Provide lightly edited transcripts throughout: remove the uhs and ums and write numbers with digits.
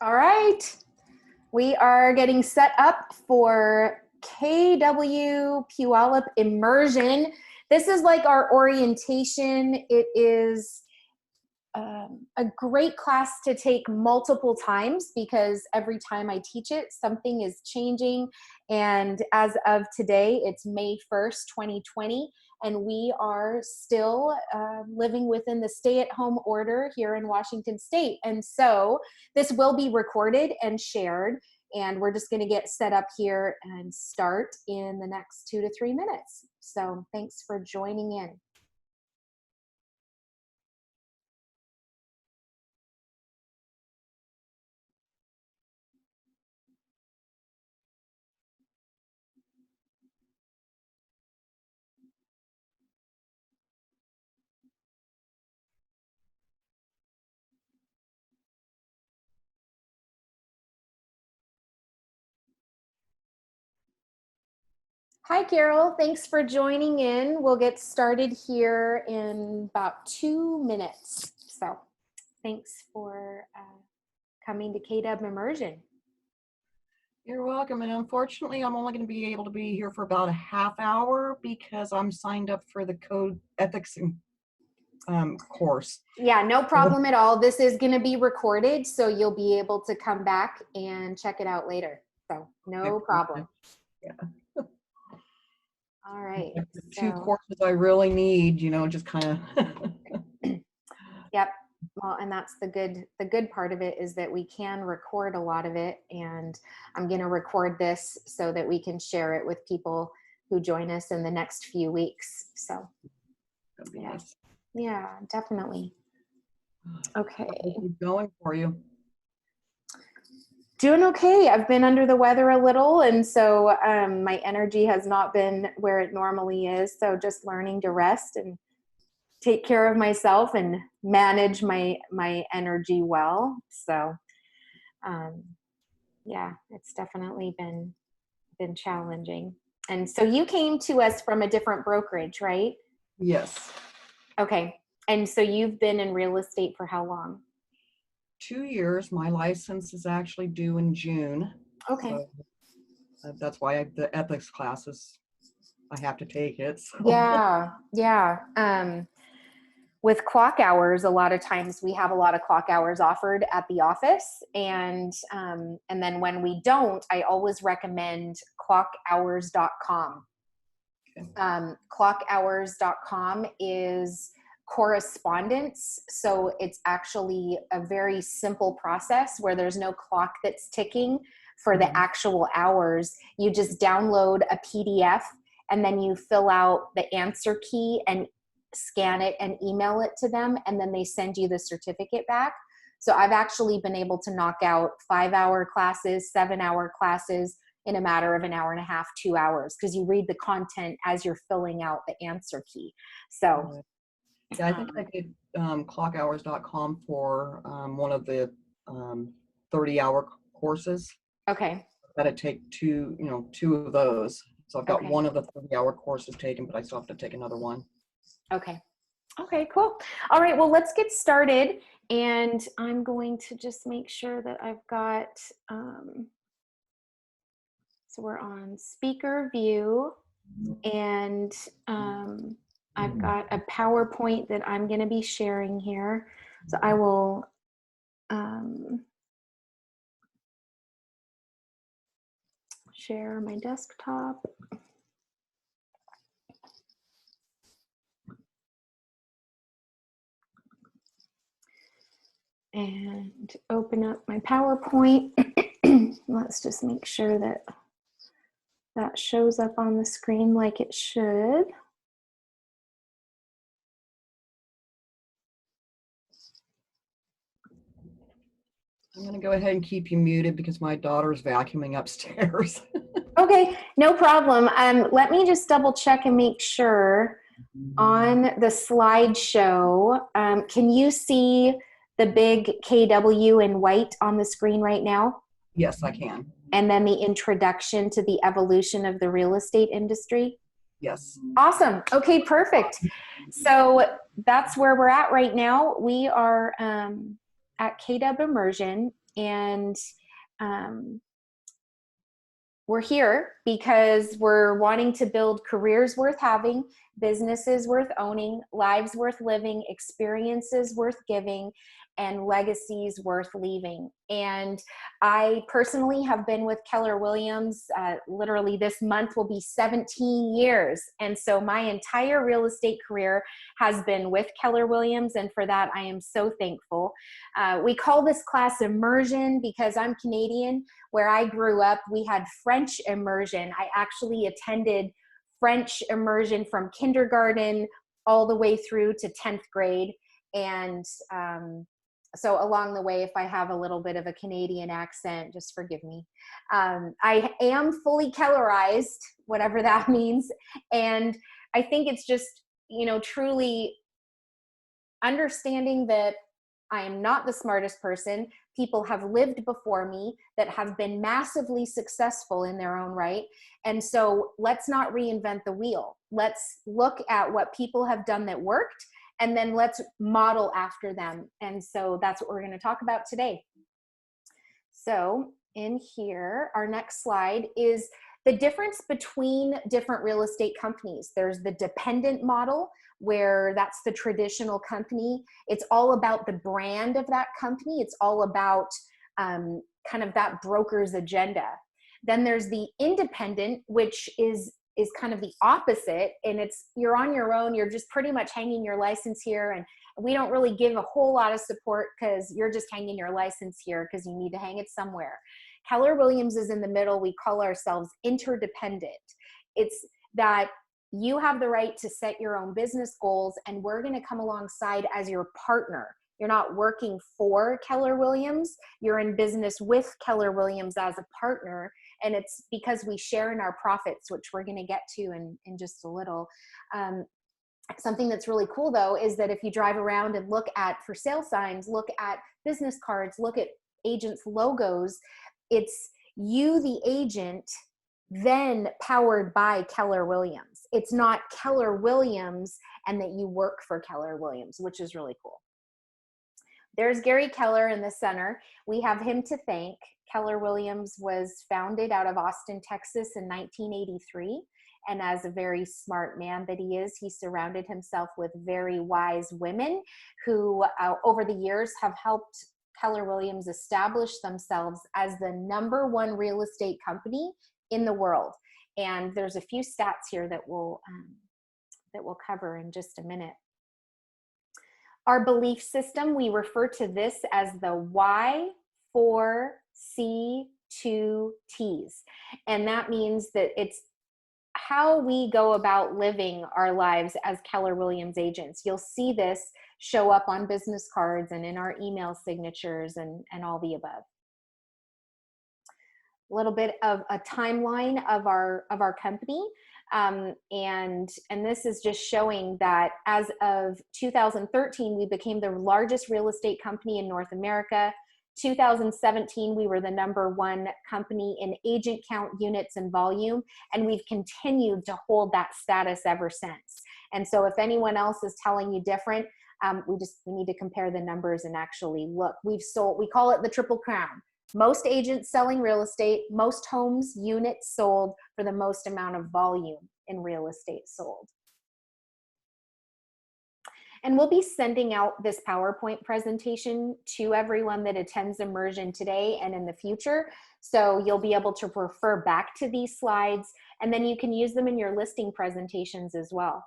All right. We are getting set up for KWPuyallup Immersion. This is like our orientation. It is a great class to take multiple times because every time I teach it, something is changing. And as of today, it's May 1st, 2020, and we are still living within the stay-at-home order here in Washington State. And so this will be recorded and shared, and we're just going to get set up here and start in the next 2 to 3 minutes. So thanks for joining in. Hi, Carol. Thanks for joining in. We'll get started here in about 2 minutes. So thanks for coming to K-Dubb Immersion. You're welcome. And unfortunately, I'm only going to be able to be here for about a half hour because I'm signed up for the code ethics course. Yeah, no problem at all. This is going to be recorded, so you'll be able to come back and check it out later. So no problem. Yeah. All right. The two courses I really need, you know, just kind of. Yep. Well, and that's the good part of it is that we can record a lot of it, and I'm going to record this so that we can share it with people who join us in the next few weeks. So That'd be nice. Yeah, definitely. Okay. How's it going for you? Doing okay. I've been under the weather a little, and so my energy has not been where it normally is. So just learning to rest and take care of myself and manage my energy well. So yeah, it's definitely been challenging. And so you came to us from a different brokerage, right? Yes. Okay. And so you've been in real estate for how long? 2 years. My license is actually due in June. Okay. So that's why the ethics classes, I have to take it. So. Yeah. With clock hours, a lot of times we have a lot of clock hours offered at the office. And then when we don't, I always recommend clockhours.com. Okay. Clockhours.com is correspondence. So it's actually a very simple process where there's no clock that's ticking for the actual hours. You just download a PDF and then you fill out the answer key and scan it and email it to them, and then they send you the certificate back. So I've actually been able to knock out 5-hour classes, 7-hour classes in a matter of an hour and a half, 2 hours, because you read the content as you're filling out the answer key. So yeah, I think I did clockhours.com for one of the 30-hour courses. Okay. I've got to take two of those. So I've got Okay. one of the 30-hour courses taken, but I still have to take another one. Okay. Okay, cool. All right, well, let's get started. And I'm going to just make sure that I've got, so we're on speaker view, and I've got a PowerPoint that I'm going to be sharing here. So I will share my desktop. And open up my PowerPoint. Let's just make sure that that shows up on the screen like it should. I'm going to go ahead and keep you muted because my daughter's vacuuming upstairs. Okay, no problem. Let me just double check and make sure on the slideshow. Can you see the big KW in white on the screen right now? Yes, I can. And then the introduction to the evolution of the real estate industry? Yes. Awesome. Okay, perfect. So that's where we're at right now. We are at K-Dubb Immersion, and we're here because we're wanting to build careers worth having, businesses worth owning, lives worth living, experiences worth giving, and legacies worth leaving. And I personally have been with Keller Williams, literally this month will be 17 years. And so my entire real estate career has been with Keller Williams, and for that I am so thankful. We call this class Immersion because I'm Canadian. Where I grew up, we had French immersion. I actually attended French immersion from kindergarten all the way through to 10th grade. And so along the way, if I have a little bit of a Canadian accent, just forgive me. I am fully Kellerized, whatever that means. And I think it's just, you know, truly understanding that I am not the smartest person. People have lived before me that have been massively successful in their own right. And so let's not reinvent the wheel. Let's look at what people have done that worked, and then let's model after them. And so that's what we're going to talk about today. So in here, our next slide is the difference between different real estate companies. There's the dependent model, where that's the traditional company. It's all about the brand of that company. It's all about kind of that broker's agenda. Then there's the independent, which is kind of the opposite. And it's, you're on your own. You're just pretty much hanging your license here. And we don't really give a whole lot of support because you're just hanging your license here because you need to hang it somewhere. Keller Williams is in the middle. We call ourselves interdependent. It's that you have the right to set your own business goals, and we're going to come alongside as your partner. You're not working for Keller Williams. You're in business with Keller Williams as a partner. And it's because we share in our profits, which we're going to get to in just a little. Something that's really cool, though, is that if you drive around and look at for sale signs, look at business cards, look at agents' logos, it's you, the agent, then powered by Keller Williams. It's not Keller Williams and that you work for Keller Williams, which is really cool. There's Gary Keller in the center. We have him to thank. Keller Williams was founded out of Austin, Texas in 1983. And as a very smart man that he is, he surrounded himself with very wise women who over the years have helped Keller Williams establish themselves as the #1 real estate company in the world. And there's a few stats here that we'll cover in just a minute. Our belief system, we refer to this as the Y4C2Ts. And that means that it's how we go about living our lives as Keller Williams agents. You'll see this show up on business cards and in our email signatures and all the above. A little bit of a timeline of our company. And this is just showing that as of 2013, we became the largest real estate company in North America. 2017, we were the #1 company in agent count, units, and volume, and we've continued to hold that status ever since. And so if anyone else is telling you different, we need to compare the numbers and actually look. We've sold, we call it the Triple Crown. Most agents selling real estate, most homes, units sold for the most amount of volume in real estate sold. And we'll be sending out this PowerPoint presentation to everyone that attends Immersion today and in the future. So you'll be able to refer back to these slides, and then you can use them in your listing presentations as well.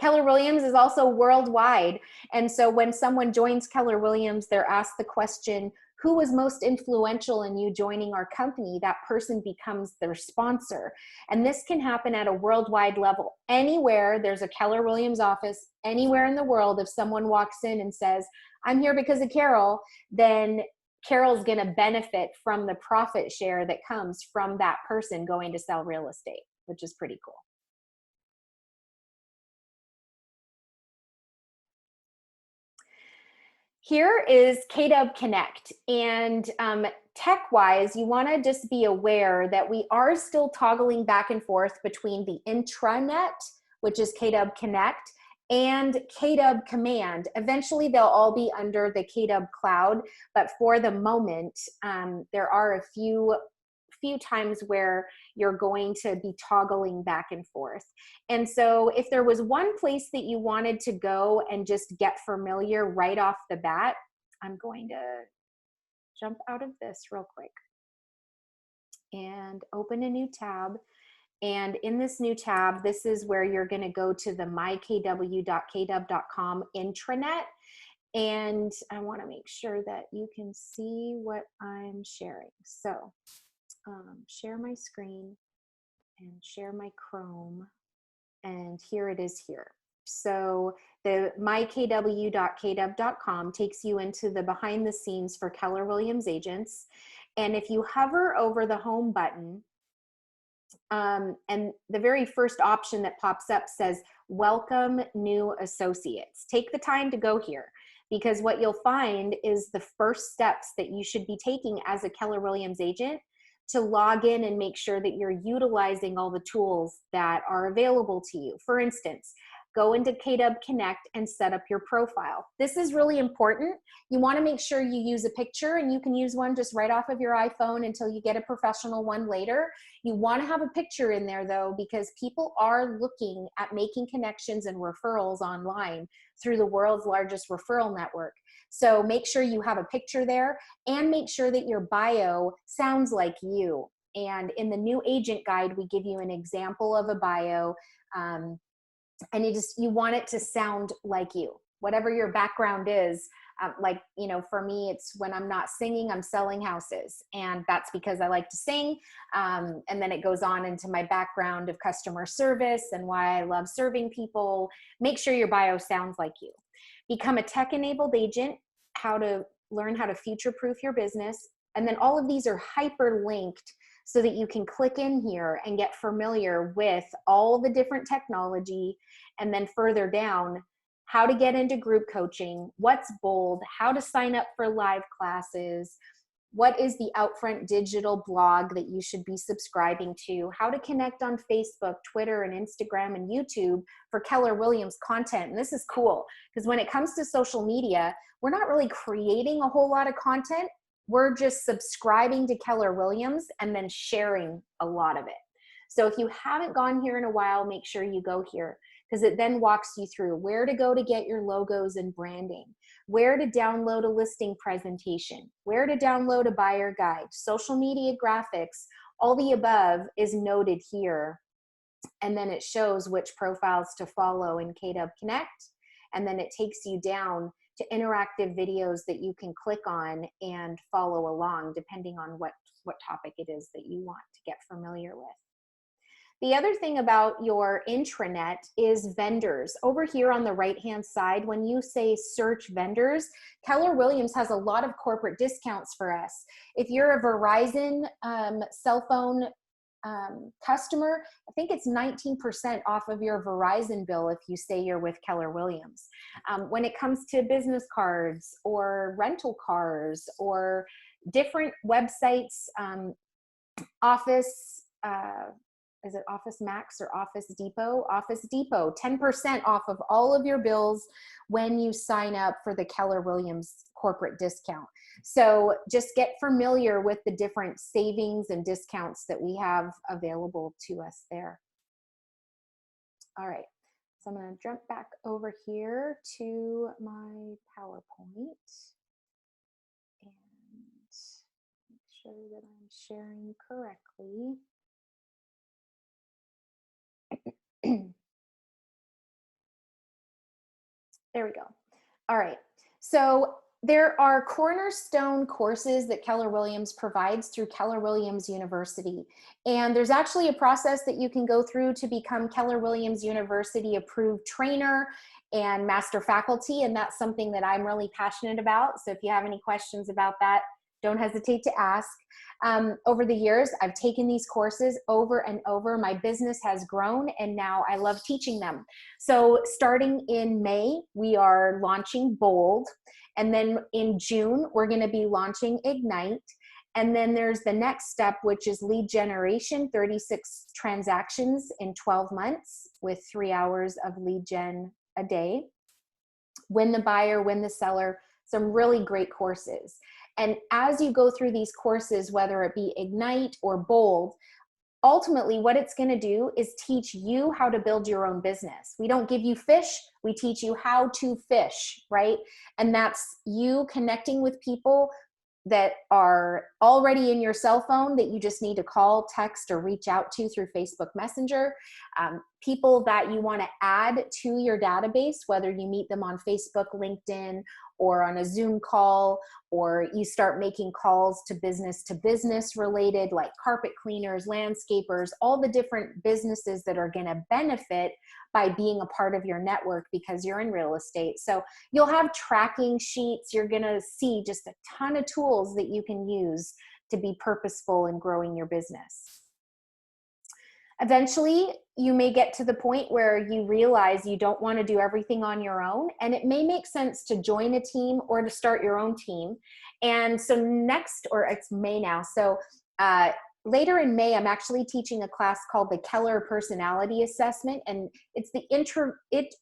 Keller Williams is also worldwide. And so when someone joins Keller Williams, they're asked the question, who was most influential in you joining our company? That person becomes their sponsor. And this can happen at a worldwide level. Anywhere there's a Keller Williams office, anywhere in the world, if someone walks in and says, I'm here because of Carol, then Carol's going to benefit from the profit share that comes from that person going to sell real estate, which is pretty cool. Here is K-Dubb Connect, and tech-wise, you want to just be aware that we are still toggling back and forth between the intranet, which is K-Dubb Connect, and K-Dubb Command. Eventually, they'll all be under the K-Dubb Cloud, but for the moment, there are a few times where you're going to be toggling back and forth. And so if there was one place that you wanted to go and just get familiar right off the bat, I'm going to jump out of this real quick and open a new tab. And in this new tab, this is where you're going to go to the mykw.kdubb.com intranet. And I want to make sure that you can see what I'm sharing. So share my screen and share my Chrome. And here it is here. So the mykw.kdubb.com takes you into the behind the scenes for Keller Williams agents. And if you hover over the home button, and the very first option that pops up says, welcome new associates. Take the time to go here, because what you'll find is the first steps that you should be taking as a Keller Williams agent to log in and make sure that you're utilizing all the tools that are available to you. For instance, go into K-Dubb Connect and set up your profile. This is really important. You want to make sure you use a picture, and you can use one just right off of your iPhone until you get a professional one later. You want to have a picture in there though, because people are looking at making connections and referrals online through the world's largest referral network. So make sure you have a picture there, and make sure that your bio sounds like you. And in the new agent guide, we give you an example of a bio. And you want it to sound like you, whatever your background is. Like, you know, for me, it's when I'm not singing, I'm selling houses. And that's because I like to sing. And then it goes on into my background of customer service and why I love serving people. Make sure your bio sounds like you. Become a tech-enabled agent, learn how to future-proof your business. And then all of these are hyperlinked so that you can click in here and get familiar with all the different technology. And then further down, how to get into group coaching, what's bold, how to sign up for live classes, what is the Outfront digital blog that you should be subscribing to, how to connect on Facebook, Twitter, and Instagram, and YouTube for Keller Williams content. And this is cool, because when it comes to social media, we're not really creating a whole lot of content. We're just subscribing to Keller Williams and then sharing a lot of it. So if you haven't gone here in a while, make sure you go here, because it then walks you through where to go to get your logos and branding, where to download a listing presentation, where to download a buyer guide, social media graphics, all the above is noted here. And then it shows which profiles to follow in K-Dubb Connect. And then it takes you down to interactive videos that you can click on and follow along, depending on what topic it is that you want to get familiar with. The other thing about your intranet is vendors. Over here on the right-hand side, when you say search vendors, Keller Williams has a lot of corporate discounts for us. If you're a Verizon cell phone customer, I think it's 19% off of your Verizon bill if you say you're with Keller Williams. When it comes to business cards or rental cars or different websites, Office, is it Office Max or Office Depot? Office Depot, 10% off of all of your bills when you sign up for the Keller Williams corporate discount. So just get familiar with the different savings and discounts that we have available to us there. All right, so I'm going to jump back over here to my PowerPoint and make sure that I'm sharing correctly. There we go. All right. So there are cornerstone courses that Keller Williams provides through Keller Williams University. And there's actually a process that you can go through to become Keller Williams University approved trainer and master faculty. And that's something that I'm really passionate about. So if you have any questions about that, don't hesitate to ask. Over the years, I've taken these courses over and over. My business has grown, and now I love teaching them. So starting in May, we are launching Bold. And then in June, we're going to be launching Ignite. And then there's the next step, which is lead generation, 36 transactions in 12 months with 3 hours of lead gen a day. Win the Buyer, Win the Seller, some really great courses. And as you go through these courses, whether it be Ignite or Bold, ultimately what it's going to do is teach you how to build your own business. We don't give you fish, we teach you how to fish, right? And that's you connecting with people that are already in your cell phone that you just need to call, text, or reach out to through Facebook Messenger. People that you want to add to your database, whether you meet them on Facebook, LinkedIn, or on a Zoom call, or you start making calls to business related, like carpet cleaners, landscapers, all the different businesses that are going to benefit by being a part of your network because you're in real estate. So you'll have tracking sheets. You're going to see just a ton of tools that you can use to be purposeful in growing your business. Eventually, you may get to the point where you realize you don't want to do everything on your own, and it may make sense to join a team or to start your own team. And so next, or it's May now, so later in May, I'm actually teaching a class called the Keller Personality Assessment, and it's the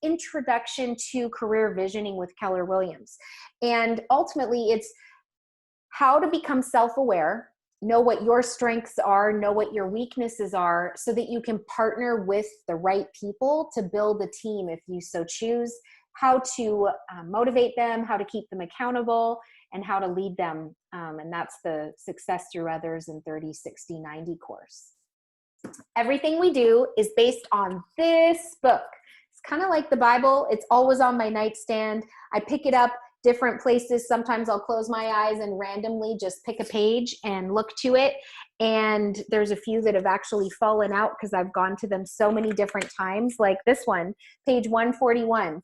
introduction to career visioning with Keller Williams. And ultimately, it's how to become self-aware, know what your strengths are, know what your weaknesses are, so that you can partner with the right people to build a team if you so choose, how to motivate them, how to keep them accountable, and how to lead them. And that's the Success Through Others in 30, 60, 90 course. Everything we do is based on this book. It's kind of like the Bible. It's always on my nightstand. I pick it up different places. Sometimes I'll close my eyes and randomly just pick a page and look to it. And there's a few that have actually fallen out because I've gone to them so many different times, like this one, page 141.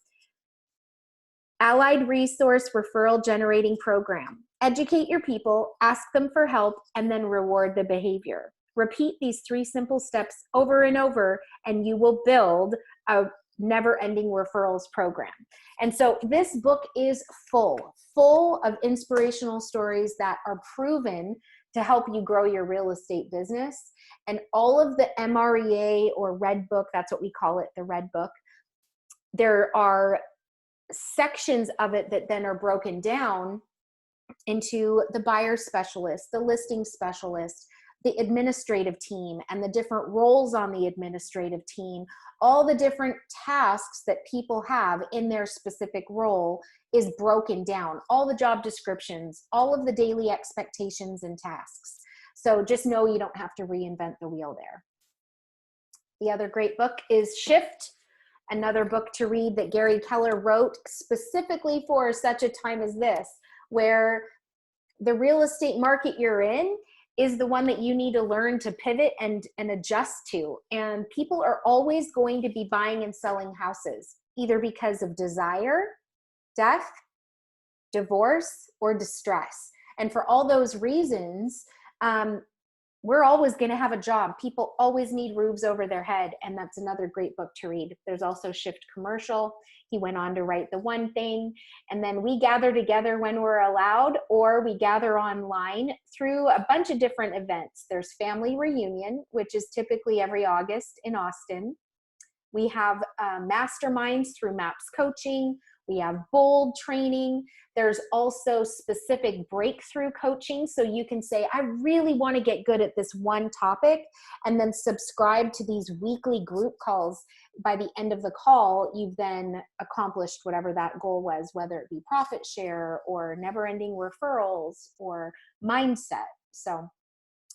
Allied Resource Referral Generating Program. Educate your people, ask them for help, and then reward the behavior. Repeat these 3 simple steps over and over, and you will build a never-ending referrals program. And so this book is full of inspirational stories that are proven to help you grow your real estate business. And all of the MREA or Red Book, that's what we call it, the Red Book, there are sections of it that then are broken down into the buyer specialist, the listing specialist, the administrative team, and the different roles on the administrative team. All the different tasks that people have in their specific role is broken down. All the job descriptions, all of the daily expectations and tasks. So just know you don't have to reinvent the wheel there. The other great book is Shift, another book to read that Gary Keller wrote specifically for such a time as this, where the real estate market you're in is the one that you need to learn to pivot and adjust to. And people are always going to be buying and selling houses, either because of desire, death, divorce, or distress. And for all those reasons, we're always going to have a job. People always need roofs over their head, and that's another great book to read. There's also Shift Commercial. He went on to write The One Thing. And then we gather together when we're allowed, or we gather online through a bunch of different events. There's Family Reunion, which is typically every August in Austin. We have masterminds through MAPS Coaching. We have Bold training. There's also specific breakthrough coaching. So you can say, I really want to get good at this one topic, and then subscribe to these weekly group calls. By the end of the call, you've then accomplished whatever that goal was, whether it be profit share or never-ending referrals or mindset. So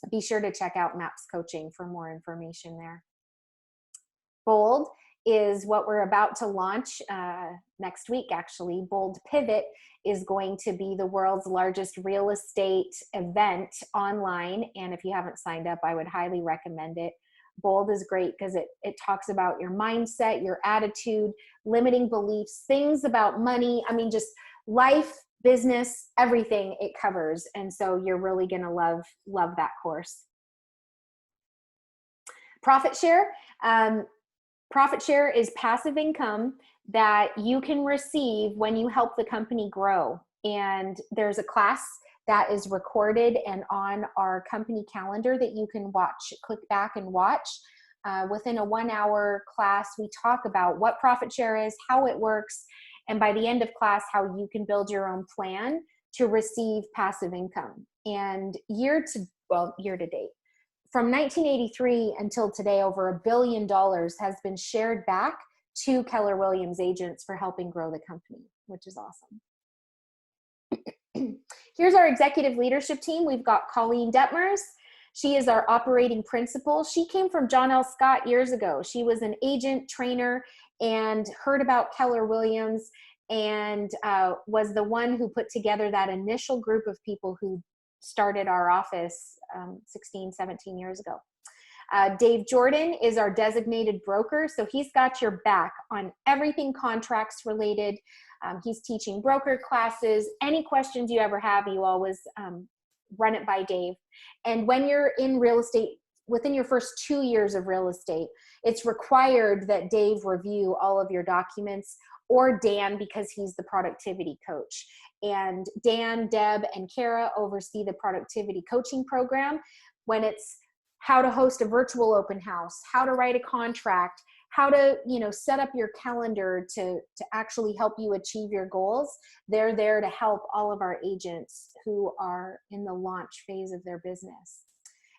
be sure to check out MAPS Coaching for more information there. Bold is what we're about to launch next week, actually. Bold Pivot is going to be the world's largest real estate event online. And if you haven't signed up, I would highly recommend it. Bold is great because it talks about your mindset, your attitude, limiting beliefs, things about money. I mean, just life, business, everything it covers. And so you're really going to love that course. Profit share. Profit share is passive income that you can receive when you help the company grow. And there's a class that is recorded and on our company calendar that you can watch, click back and watch. Within a 1-hour class, we talk about what profit share is, how it works, and by the end of class, how you can build your own plan to receive passive income. And year to date, from 1983 until today, over $1 billion has been shared back to Keller Williams agents for helping grow the company, which is awesome. Here's our executive leadership team. We've got Colleen Detmers. She is our operating principal. She came from John L. Scott years ago. She was an agent trainer and heard about Keller Williams and was the one who put together that initial group of people who started our office 16, 17 years ago. Dave Jordan is our designated broker, so he's got your back on everything contracts related. He's teaching broker classes. Any questions you ever have, you always run it by Dave. And when you're in real estate, within your first 2 years of real estate, it's required that Dave review all of your documents, or Dan, because he's the productivity coach. And Dan, Deb, and Kara oversee the productivity coaching program. When it's how to host a virtual open house, how to write a contract, how to, set up your calendar to actually help you achieve your goals. They're there to help all of our agents who are in the launch phase of their business.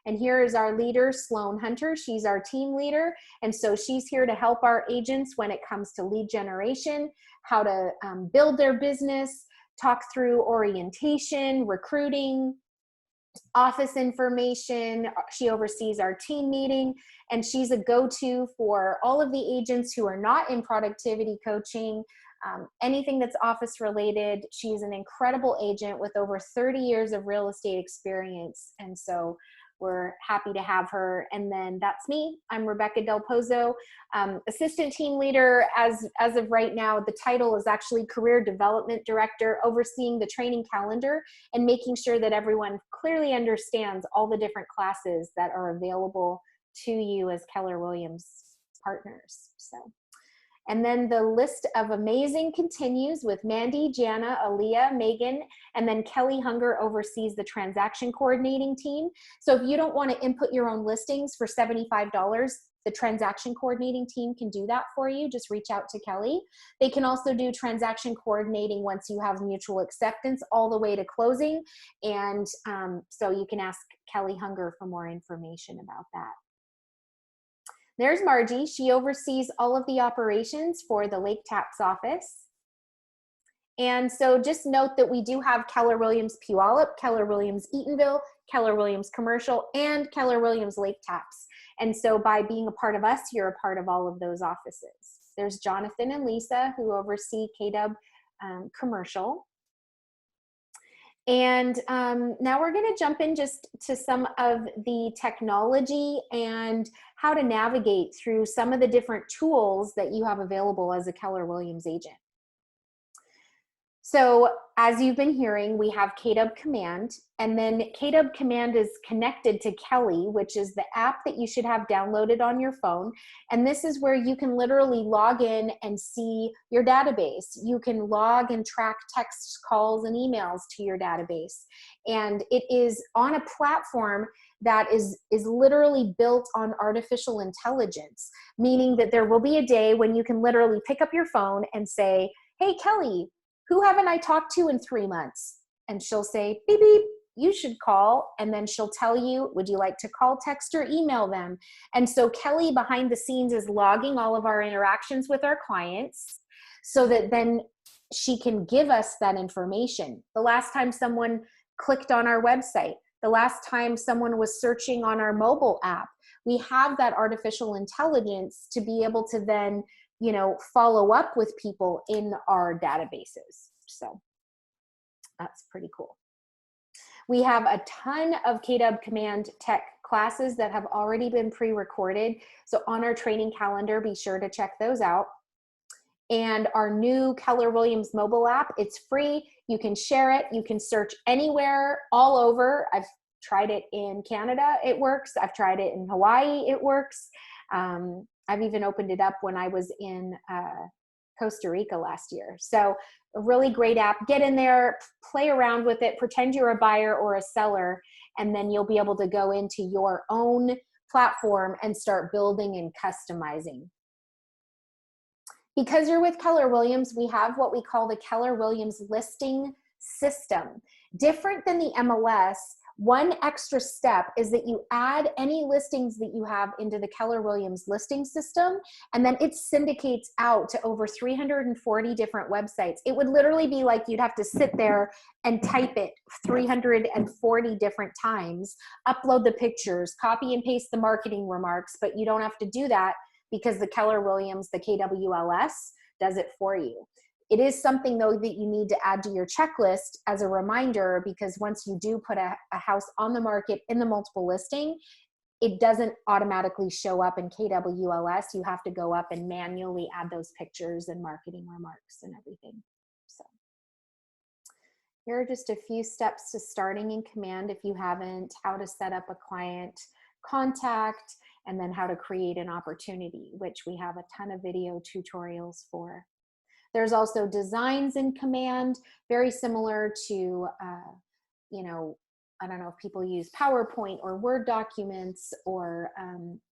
And here is our leader, Sloan Hunter. She's our team leader. And so she's here to help our agents when it comes to lead generation, how to build their business, talk through orientation, recruiting, office information. She oversees our team meeting, and she's a go-to for all of the agents who are not in productivity coaching, anything that's office related. She's an incredible agent with over 30 years of real estate experience, and so we're happy to have her. And then that's me. I'm Rebecca Del Pozo, assistant team leader. As of right now, the title is actually Career Development Director, overseeing the training calendar and making sure that everyone clearly understands all the different classes that are available to you as Keller Williams partners. And then the list of amazing continues with Mandy, Jana, Aaliyah, Megan, and then Kelly Hunger oversees the transaction coordinating team. So if you don't want to input your own listings for $75, the transaction coordinating team can do that for you. Just reach out to Kelly. They can also do transaction coordinating once you have mutual acceptance all the way to closing. And so you can ask Kelly Hunger for more information about that. There's Margie. She oversees all of the operations for the Lake Taps office. And so just note that we do have Keller Williams Puyallup, Keller Williams Eatonville, Keller Williams Commercial, and Keller Williams Lake Taps. And so by being a part of us, you're a part of all of those offices. There's Jonathan and Lisa who oversee K-Dubb Commercial. And now we're going to jump in just to some of the technology and how to navigate through some of the different tools that you have available as a Keller Williams agent. So as you've been hearing, we have K-Dubb Command, and then K-Dubb Command is connected to Kelly, which is the app that you should have downloaded on your phone. And this is where you can literally log in and see your database. You can log and track text calls and emails to your database. And it is on a platform that is literally built on artificial intelligence, meaning that there will be a day when you can literally pick up your phone and say, "Hey, Kelly, who haven't I talked to in 3 months?" And she'll say, "Beep, beep, you should call." And then she'll tell you, "Would you like to call, text, or email them?" And so Kelly behind the scenes is logging all of our interactions with our clients so that then she can give us that information. The last time someone clicked on our website, the last time someone was searching on our mobile app, we have that artificial intelligence to be able to then follow up with people in our databases. So that's pretty cool. We have a ton of K-Dubb Command Tech classes that have already been pre-recorded. So on our training calendar, be sure to check those out. And our new Keller Williams mobile app, it's free. You can share it. You can search anywhere, all over. I've tried it in Canada, it works. I've tried it in Hawaii, it works. I've even opened it up when I was in Costa Rica last year. So a really great app. Get in there, play around with it, pretend you're a buyer or a seller, and then you'll be able to go into your own platform and start building and customizing. Because you're with Keller Williams, we have what we call the Keller Williams listing system. Different than the MLS, one extra step is that you add any listings that you have into the Keller Williams listing system, and then it syndicates out to over 340 different websites. It would literally be like you'd have to sit there and type it 340 different times, upload the pictures, copy and paste the marketing remarks, but you don't have to do that because the Keller Williams, the KWLS, does it for you. It is something, though, that you need to add to your checklist as a reminder, because once you do put a house on the market in the multiple listing, it doesn't automatically show up in KWLS. You have to go up and manually add those pictures and marketing remarks and everything. So here are just a few steps to starting in Command if you haven't, how to set up a client contact, and then how to create an opportunity, which we have a ton of video tutorials for. There's also designs in Command, very similar to, you know, I don't know if people use PowerPoint or Word documents or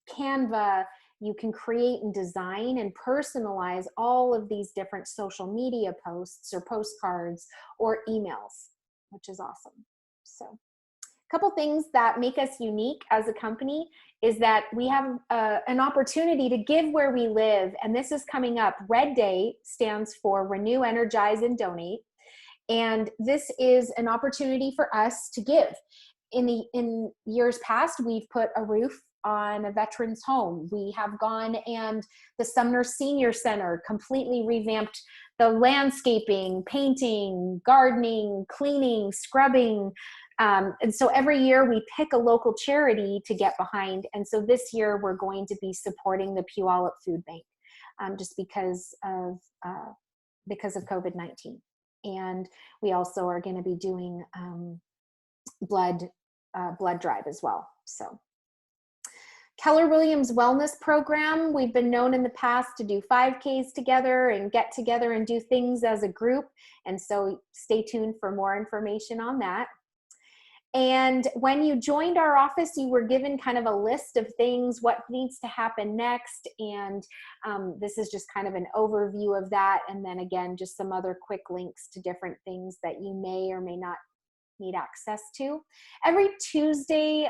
Canva. You can create and design and personalize all of these different social media posts or postcards or emails, which is awesome. So couple things that make us unique as a company is that we have an opportunity to give where we live, and this is coming up. Red Day stands for Renew, Energize, and Donate, and this is an opportunity for us to give. In years past, we've put a roof on a veteran's home. We have gone and the Sumner Senior Center completely revamped the landscaping, painting, gardening, cleaning, scrubbing. And so every year we pick a local charity to get behind. And so this year we're going to be supporting the Puyallup Food Bank just because of COVID-19. And we also are going to be doing blood drive as well. So Keller Williams Wellness Program, we've been known in the past to do 5Ks together and get together and do things as a group. And so stay tuned for more information on that. And when you joined our office, you were given kind of a list of things, what needs to happen next. And this is just kind of an overview of that. And then again, just some other quick links to different things that you may or may not need access to. Every Tuesday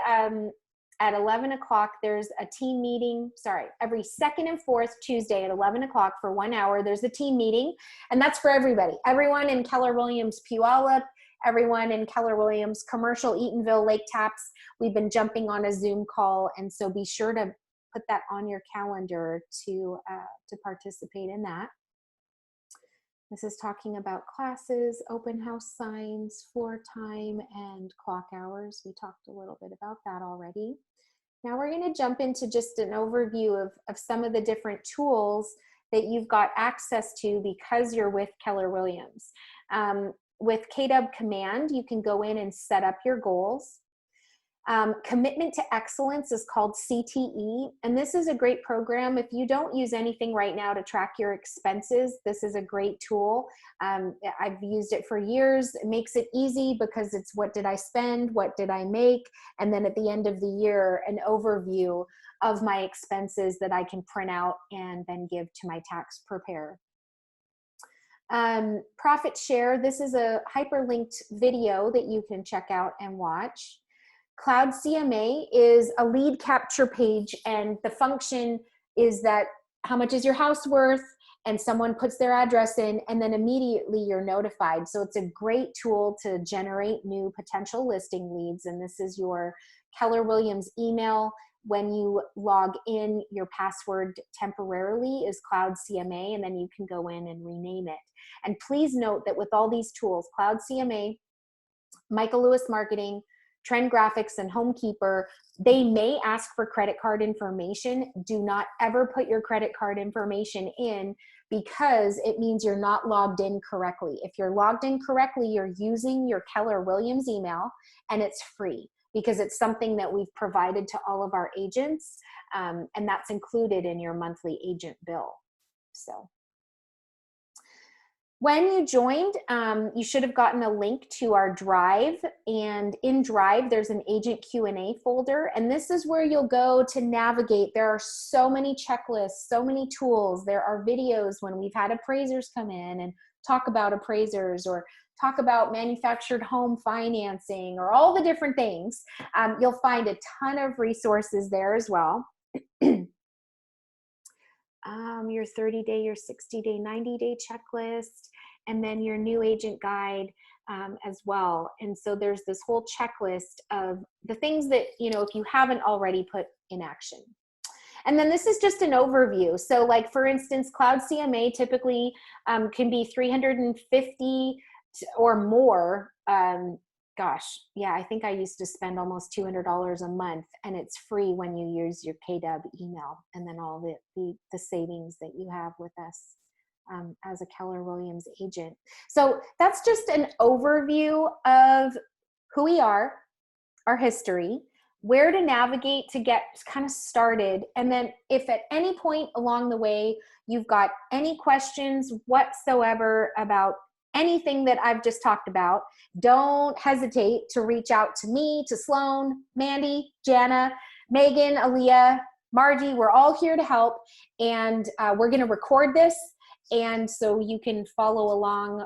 at 11 o'clock, there's a team meeting. Sorry, every second and fourth Tuesday at 11 o'clock for 1 hour, there's a team meeting. And that's for everybody. Everyone in Keller Williams Puyallup, everyone in Keller Williams Commercial, Eatonville, Lake Taps. We've been jumping on a Zoom call, and so be sure to put that on your calendar to participate in that. This is talking about classes, open house signs, floor time, and clock hours. We talked a little bit about that already. Now we're going to jump into just an overview of some of the different tools that you've got access to because you're with Keller Williams. With K-Dubb Command, you can go in and set up your goals. Commitment to Excellence is called CTE, and this is a great program. If you don't use anything right now to track your expenses, this is a great tool. I've used it for years. It makes it easy because it's what did I spend, what did I make, and then at the end of the year, an overview of my expenses that I can print out and then give to my tax preparer. Profit share, this is a hyperlinked video that you can check out and watch. Cloud CMA is a lead capture page, and the function is that how much is your house worth, and someone puts their address in, and then immediately you're notified. So it's a great tool to generate new potential listing leads, and this is your Keller Williams email. When you log in, your password temporarily is Cloud CMA, and then you can go in and rename it. And please note that with all these tools, Cloud CMA, Michael Lewis Marketing, Trend Graphics, and Homekeeper, they may ask for credit card information. Do not ever put your credit card information in because it means you're not logged in correctly. If you're logged in correctly, you're using your Keller Williams email, and it's free because it's something that we've provided to all of our agents, and that's included in your monthly agent bill. So When you joined, you should have gotten a link to our Drive, and in Drive, there's an agent Q&A folder, and this is where you'll go to navigate. There are so many checklists, so many tools. There are videos when we've had appraisers come in and talk about appraisers, or talk about manufactured home financing, or all the different things. You'll find a ton of resources there as well. Your 30-day, your 60-day, 90-day checklist, and then your new agent guide as well. And so there's this whole checklist of the things that, if you haven't already put in action. And then this is just an overview. So like, for instance, Cloud CMA typically can be $350 or more. Gosh, yeah, I think I used to spend almost $200 a month, and it's free when you use your K-Dubb email, and then all the savings that you have with us as a Keller Williams agent. So that's just an overview of who we are, our history, where to navigate to get kind of started. And then if at any point along the way you've got any questions whatsoever about anything that I've just talked about, don't hesitate to reach out to me, to Sloan, Mandy, Jana, Megan, Aaliyah, Margie. We're all here to help. And we're going to record this. And so you can follow along,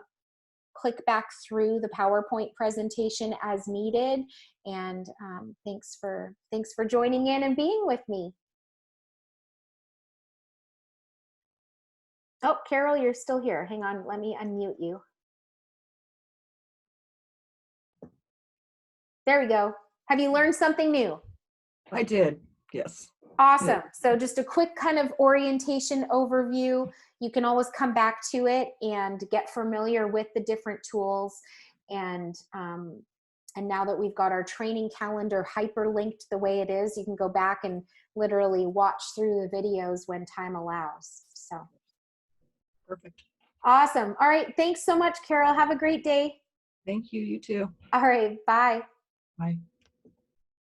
click back through the PowerPoint presentation as needed. And thanks for joining in and being with me. Oh, Carol, you're still here. Hang on, let me unmute you. There we go. Have you learned something new? I did, yes. Awesome. So just a quick kind of orientation overview. You can always come back to it and get familiar with the different tools. And now that we've got our training calendar hyperlinked the way it is, you can go back and literally watch through the videos when time allows. So Perfect. Awesome. All right. Thanks so much, Carol. Have a great day. Thank you. You too. All right. Bye. Bye.